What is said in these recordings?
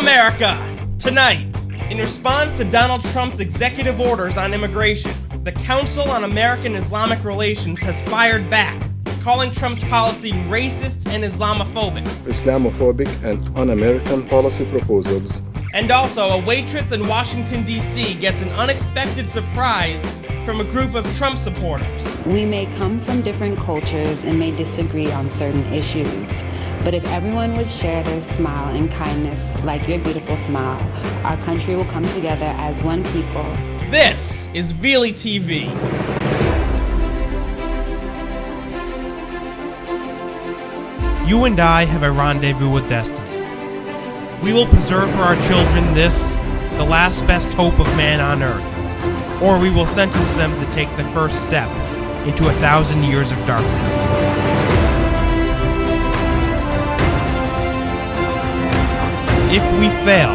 America! Tonight, in response to Donald Trump's executive orders on immigration, the Council on American Islamic Relations has fired back, calling Trump's policy racist and Islamophobic. Islamophobic and un-American policy proposals. And also, a waitress in Washington, D.C. gets an unexpected surprise from a group of Trump supporters. We may come from different cultures and may disagree on certain issues, but if everyone would share their smile and kindness like your beautiful smile, our country will come together as one people. This is Veley TV. You and I have a rendezvous with destiny. We will preserve for our children this, the last best hope of man on earth, or we will sentence them to take the first step into 1,000 years of darkness. If we fail,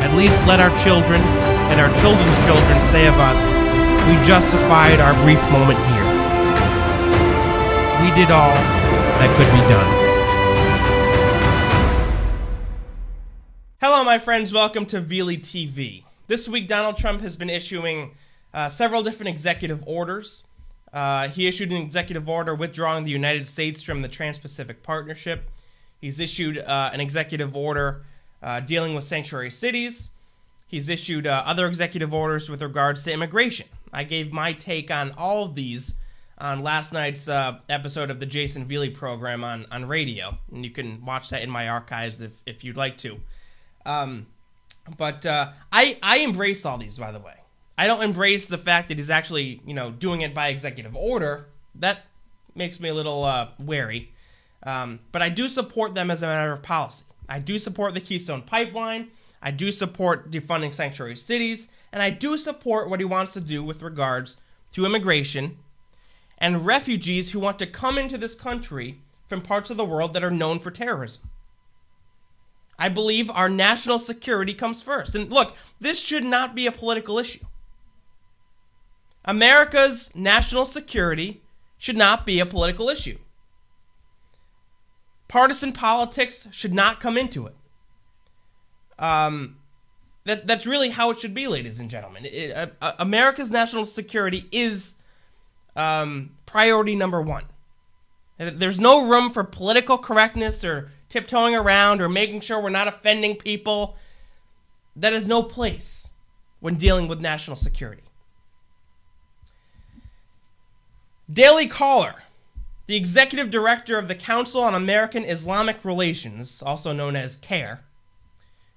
at least let our children and our children's children say of us, we justified our brief moment here. We did all that could be done. Hello, my friends. Welcome to Veley TV. This week, Donald Trump has been issuing several different executive orders. He issued an executive order withdrawing the United States from the Trans-Pacific Partnership. He's issued an executive order dealing with sanctuary cities. He's issued other executive orders with regards to immigration. I gave my take on all of these on last night's episode of the Jason Veley program on radio, and you can watch that in my archives if you'd like to. But I embrace all these, by the way. I don't embrace the fact that he's actually, doing it by executive order. That makes me a little wary. But I do support them as a matter of policy. I do support the Keystone Pipeline. I do support defunding sanctuary cities. And I do support what he wants to do with regards to immigration and refugees who want to come into this country from parts of the world that are known for terrorism. I believe our national security comes first. And look, this should not be a political issue. America's national security should not be a political issue. Partisan politics should not come into it. That's really how it should be, ladies and gentlemen. America's national security is priority number one. There's no room for political correctness or tiptoeing around or making sure we're not offending people. That is no place when dealing with national security. Daily Caller, the executive director of the Council on American Islamic Relations, also known as CAIR,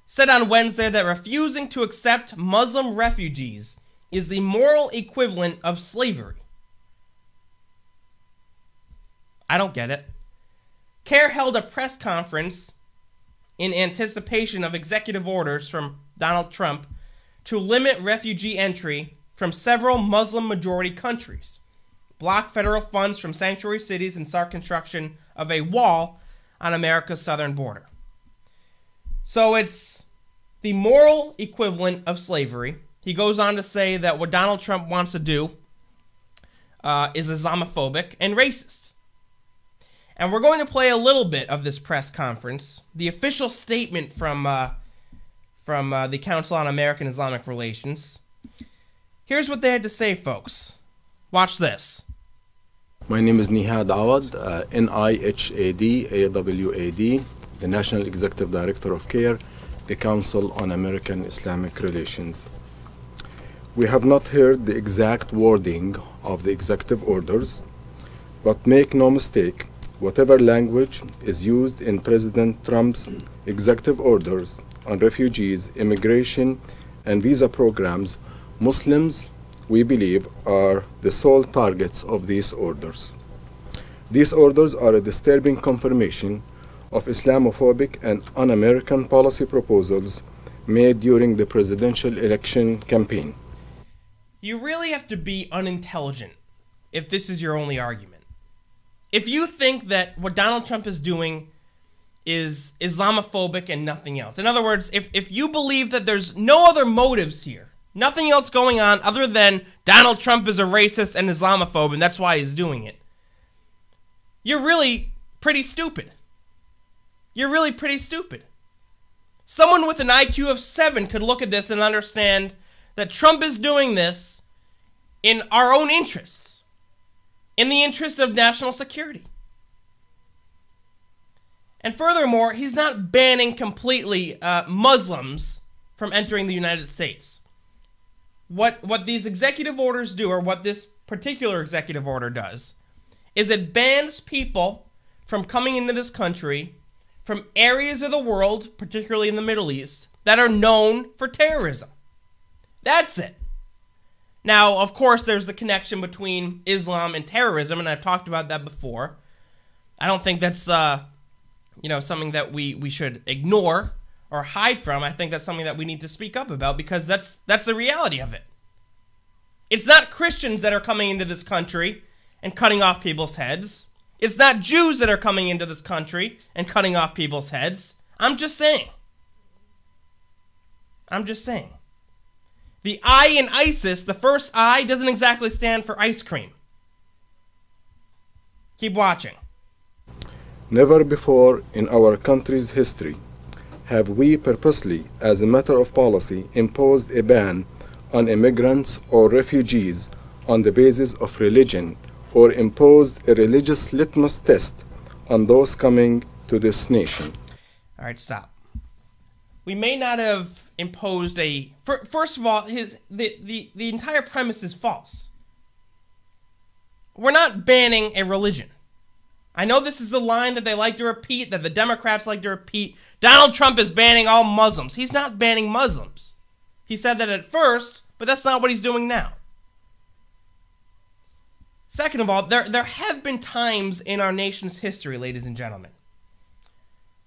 said on Wednesday that refusing to accept Muslim refugees is the moral equivalent of slavery. I don't get it. CAIR held a press conference in anticipation of executive orders from Donald Trump to limit refugee entry from several Muslim-majority countries, block federal funds from sanctuary cities, and start construction of a wall on America's southern border. So it's the moral equivalent of slavery. He goes on to say that what Donald Trump wants to do is Islamophobic and racist. And we're going to play a little bit of this press conference, the official statement from the Council on American Islamic Relations. Here's what they had to say, folks. Watch this. My name is Nihad Awad, Nihad Awad, the National Executive Director of CAIR, the Council on American Islamic Relations. We have not heard the exact wording of the executive orders, but make no mistake, whatever language is used in President Trump's executive orders on refugees, immigration, and visa programs, Muslims, we believe, are the sole targets of these orders. These orders are a disturbing confirmation of Islamophobic and un-American policy proposals made during the presidential election campaign. You really have to be unintelligent if this is your only argument. If you think that what Donald Trump is doing is Islamophobic and nothing else. In other words, if you believe that there's no other motives here, nothing else going on other than Donald Trump is a racist and Islamophobe and that's why he's doing it, you're really pretty stupid. You're really pretty stupid. Someone with an IQ of 7 could look at this and understand that Trump is doing this in our own interests, in the interest of national security. And furthermore, he's not banning completely Muslims from entering the United States. What these executive orders do, or what this particular executive order does, is it bans people from coming into this country from areas of the world, particularly in the Middle East, that are known for terrorism. That's it. Now, of course, there's the connection between Islam and terrorism, and I've talked about that before. I don't think that's something that we should ignore or hide from. I think that's something that we need to speak up about, because that's the reality of it. It's not Christians that are coming into this country and cutting off people's heads. It's not Jews that are coming into this country and cutting off people's heads. I'm just saying. The I in ISIS, the first I, doesn't exactly stand for ice cream. Keep watching. Never before in our country's history have we purposely, as a matter of policy, imposed a ban on immigrants or refugees on the basis of religion, or imposed a religious litmus test on those coming to this nation. All right, stop. We may not have imposed a... First of all, the entire premise is false. We're not banning a religion. I know this is the line that they like to repeat, that the Democrats like to repeat. Donald Trump is banning all Muslims. He's not banning Muslims. He said that at first, but that's not what he's doing now. Second of all, there have been times in our nation's history, ladies and gentlemen,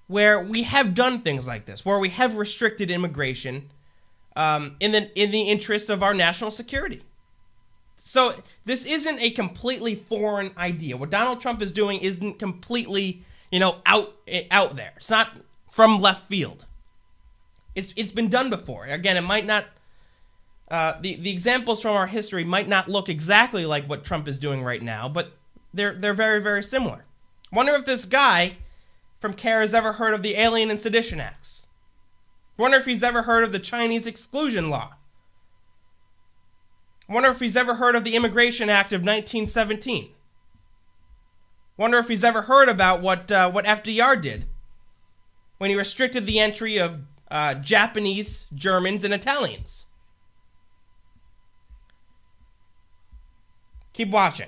where we have done things like this, where we have restricted immigration in the interest of our national security. So this isn't a completely foreign idea. What Donald Trump is doing isn't completely, out there. It's not from left field. It's been done before. Again, it might not. The examples from our history might not look exactly like what Trump is doing right now, but they're very, very similar. Wonder if this guy from CAIR has ever heard of the Alien and Sedition Acts. Wonder if he's ever heard of the Chinese Exclusion Law. Wonder if he's ever heard of the Immigration Act of 1917. Wonder if he's ever heard about what FDR did when he restricted the entry of Japanese, Germans, and Italians. Keep watching.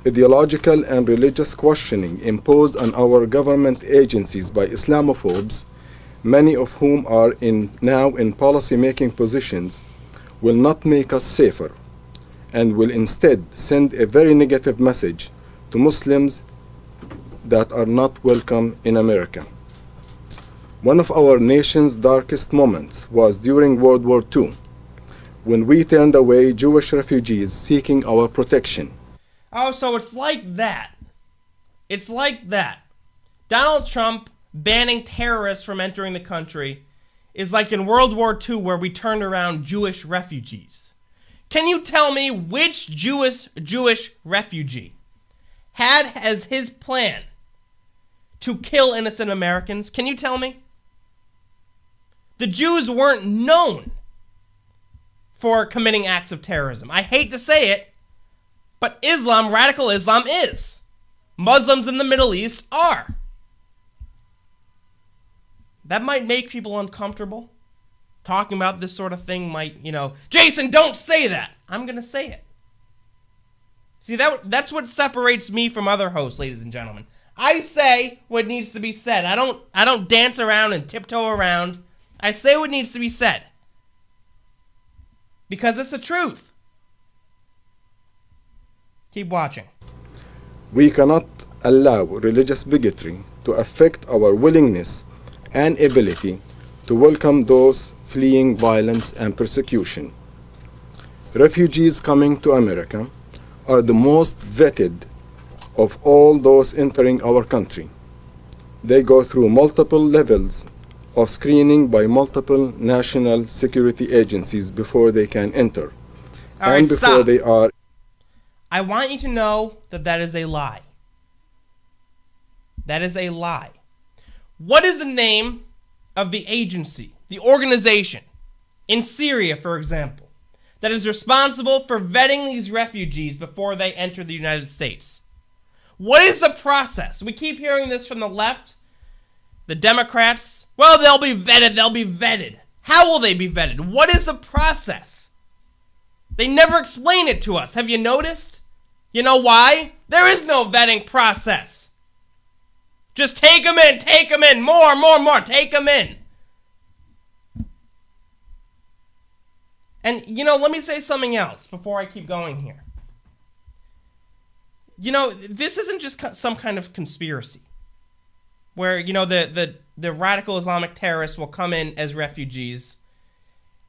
Ideological and religious questioning imposed on our government agencies by Islamophobes, many of whom are now in policy-making positions, will not make us safer, and will instead send a very negative message to Muslims that are not welcome in America. One of our nation's darkest moments was during World War II, when we turned away Jewish refugees seeking our protection. Oh, so it's like that. It's like that. Donald Trump banning terrorists from entering the country is like in World War II, where we turned around Jewish refugees. Can you tell me which Jewish refugee had as his plan to kill innocent Americans? Can you tell me? The Jews weren't known for committing acts of terrorism. I hate to say it, but Islam, radical Islam, is. Muslims in the Middle East are. That might make people uncomfortable. Talking about this sort of thing might, Jason, don't say that. I'm going to say it. See, that's what separates me from other hosts, ladies and gentlemen. I say what needs to be said. I don't dance around and tiptoe around. I say what needs to be said. Because it's the truth. Keep watching. We cannot allow religious bigotry to affect our willingness and ability to welcome those fleeing violence and persecution. Refugees coming to America are the most vetted of all those entering our country. They go through multiple levels of screening by multiple national security agencies before they can enter. All right, before stop. they are... I want you to know that is a lie. That is a lie. What is the name of the agency, the organization in Syria, for example, that is responsible for vetting these refugees before they enter the United States? What is the process? We keep hearing this from the left, the Democrats. Well, they'll be vetted, they'll be vetted. How will they be vetted? What is the process? They never explain it to us. Have you noticed? You know why? There is no vetting process. Just take them in, more, take them in. And, let me say something else before I keep going here. This isn't just some kind of conspiracy where, the radical Islamic terrorists will come in as refugees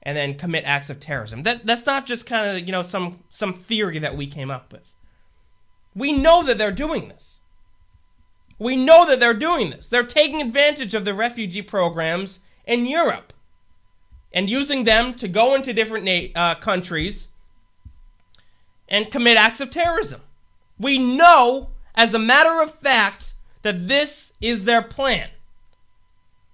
and then commit acts of terrorism. That's not just kind of, some theory that we came up with. We know that they're doing this. They're taking advantage of the refugee programs in Europe and using them to go into different countries and commit acts of terrorism. We know, as a matter of fact, that this is their plan.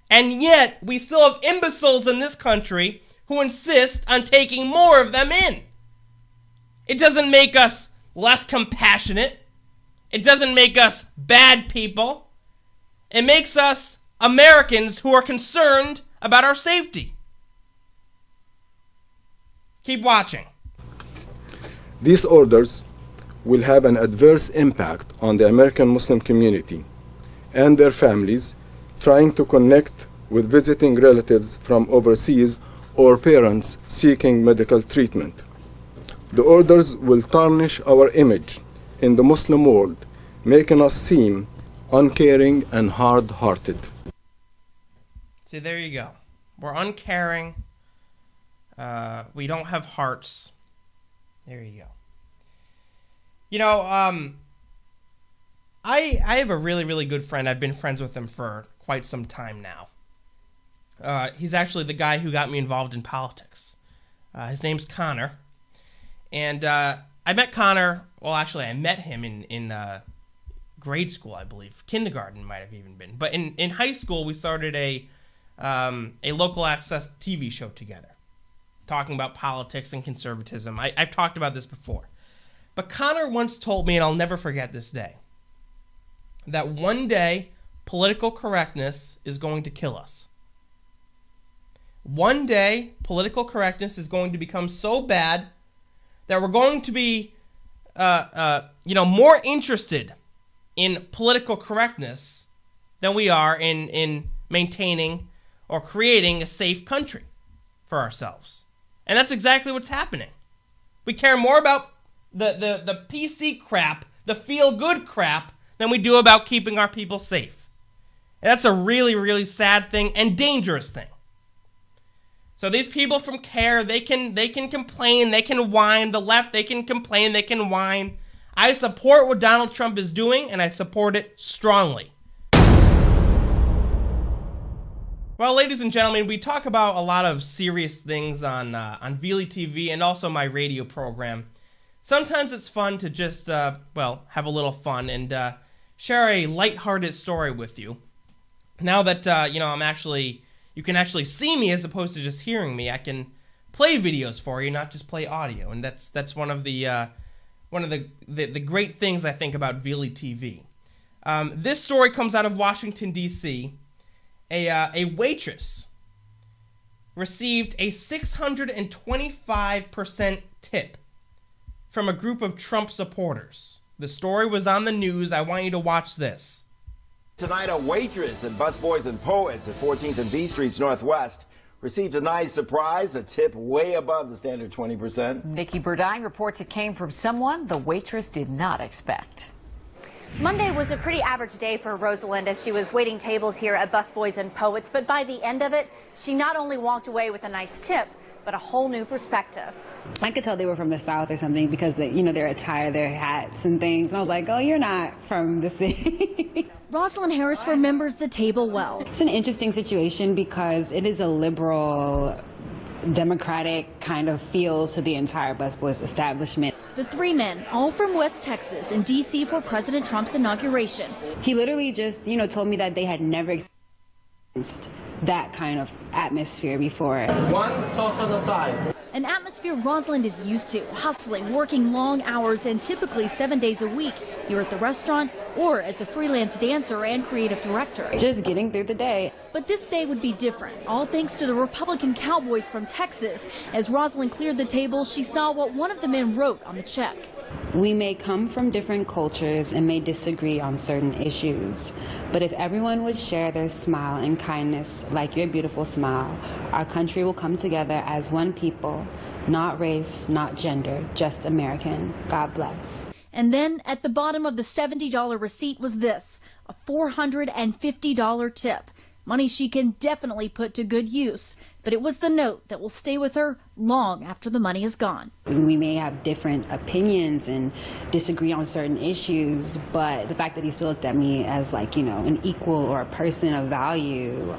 And yet, we still have imbeciles in this country who insist on taking more of them in. It doesn't make us less compassionate. It doesn't make us bad people. It makes us Americans who are concerned about our safety. Keep watching. These orders will have an adverse impact on the American Muslim community and their families trying to connect with visiting relatives from overseas or parents seeking medical treatment. The orders will tarnish our image in the Muslim world, making us seem uncaring and hard-hearted. See, there you go. We're uncaring. We don't have hearts. There you go. I have a really, really good friend. I've been friends with him for quite some time now. He's actually the guy who got me involved in politics. His name's Connor. And I met Connor, well, actually, I met him in grade school, I believe. Kindergarten might have even been. But in high school, we started a local access TV show together, talking about politics and conservatism. I've talked about this before. But Connor once told me, and I'll never forget this day, that one day political correctness is going to kill us. One day political correctness is going to become so bad that we're going to be more interested in political correctness than we are in maintaining or creating a safe country for ourselves. And that's exactly what's happening. We care more about the PC crap, the feel-good crap, than we do about keeping our people safe. And that's a really, really sad thing and dangerous thing. So these people from CAIR, they can complain, they can whine. The left, they can complain, they can whine. I support what Donald Trump is doing, and I support it strongly. Well, ladies and gentlemen, we talk about a lot of serious things on Veley TV and also my radio program. Sometimes it's fun to just, have a little fun and share a lighthearted story with you. Now that, you can actually see me as opposed to just hearing me, I can play videos for you, not just play audio. And that's one of the great things I think about Veley TV. This story comes out of Washington, D.C. A waitress received a 625% tip from a group of Trump supporters. The story was on the news. I want you to watch this. Tonight, a waitress at Busboys and Poets at 14th and B Streets Northwest received a nice surprise, a tip way above the standard 20%. Nikki Burdine reports it came from someone the waitress did not expect. Monday was a pretty average day for Rosalind as she was waiting tables here at Busboys and Poets, but by the end of it, she not only walked away with a nice tip, but a whole new perspective. I could tell they were from the South or something because their attire, their hats and things. And I was like, oh, you're not from the city. Rosalind Harris remembers the table well. It's an interesting situation because it is a liberal, democratic kind of feel to the entire Busboys establishment. The three men, all from West Texas, in D.C. for President Trump's inauguration. He literally just, told me that they had never that kind of atmosphere before. One sauce on the side. An atmosphere Rosalind is used to, hustling, working long hours and typically 7 days a week here at the restaurant or as a freelance dancer and creative director. Just getting through the day. But this day would be different, all thanks to the Republican cowboys from Texas. As Rosalind cleared the table, she saw what one of the men wrote on the check. We may come from different cultures and may disagree on certain issues, but if everyone would share their smile and kindness like your beautiful smile, our country will come together as one people, not race, not gender, just American. God bless. And then at the bottom of the $70 receipt was this, a $450 tip. Money she can definitely put to good use, but it was the note that will stay with her long after the money is gone. We may have different opinions and disagree on certain issues, but the fact that he still looked at me as an equal or a person of value,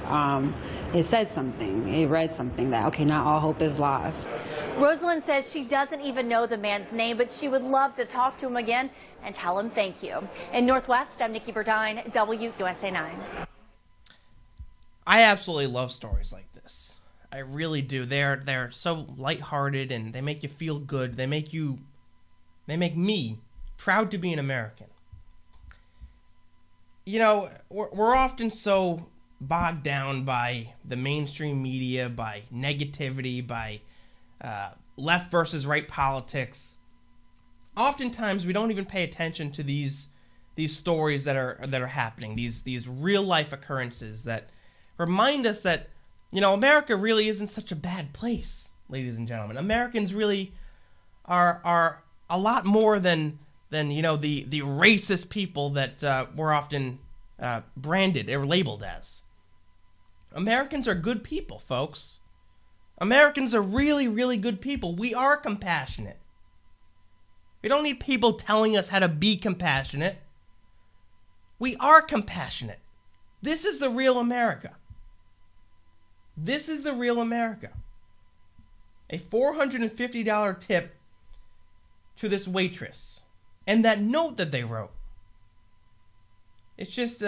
it said something. It read something that, okay, not all hope is lost. Rosalind says she doesn't even know the man's name, but she would love to talk to him again and tell him thank you. In Northwest, I'm Nikki Burdine, WUSA 9. I absolutely love stories like this. I really do. They're so lighthearted and they make you feel good. They make me proud to be an American. You know, we're often so bogged down by the mainstream media, by negativity, by left versus right politics. Oftentimes we don't even pay attention to these stories that are happening, these real life occurrences that remind us that, America really isn't such a bad place, ladies and gentlemen. Americans really are a lot more than the racist people that we're often branded or labeled as. Americans are good people, folks. Americans are really, really good people. We are compassionate. We don't need people telling us how to be compassionate. We are compassionate. This is the real America. This is the real America. A $450 tip to this waitress. And that note that they wrote. It's just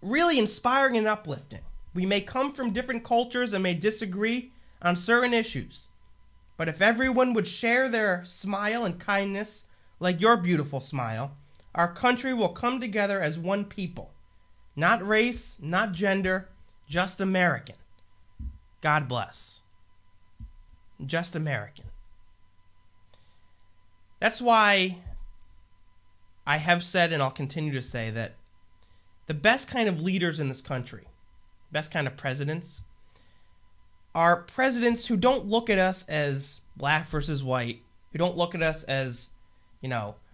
really inspiring and uplifting. We may come from different cultures and may disagree on certain issues. But if everyone would share their smile and kindness like your beautiful smile, our country will come together as one people. Not race, not gender, just American. God bless. Just American. That's why I have said, and I'll continue to say, that the best kind of leaders in this country, best kind of presidents, are presidents who don't look at us as black versus white, who don't look at us as,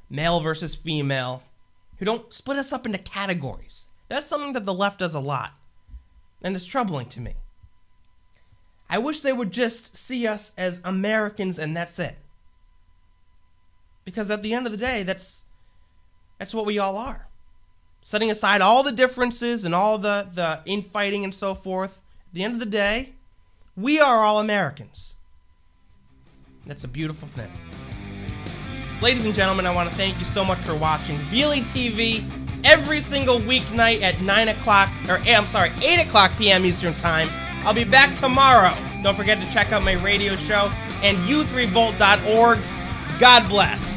male versus female, who don't split us up into categories. That's something that the left does a lot, and it's troubling to me. I wish they would just see us as Americans and that's it. Because at the end of the day, that's what we all are. Setting aside all the differences and all the infighting and so forth, at the end of the day, we are all Americans. That's a beautiful thing. Ladies and gentlemen, I want to thank you so much for watching Veley TV every single weeknight at 8 o'clock p.m. Eastern Time. I'll be back tomorrow. Don't forget to check out my radio show and youthrevolt.org. God bless.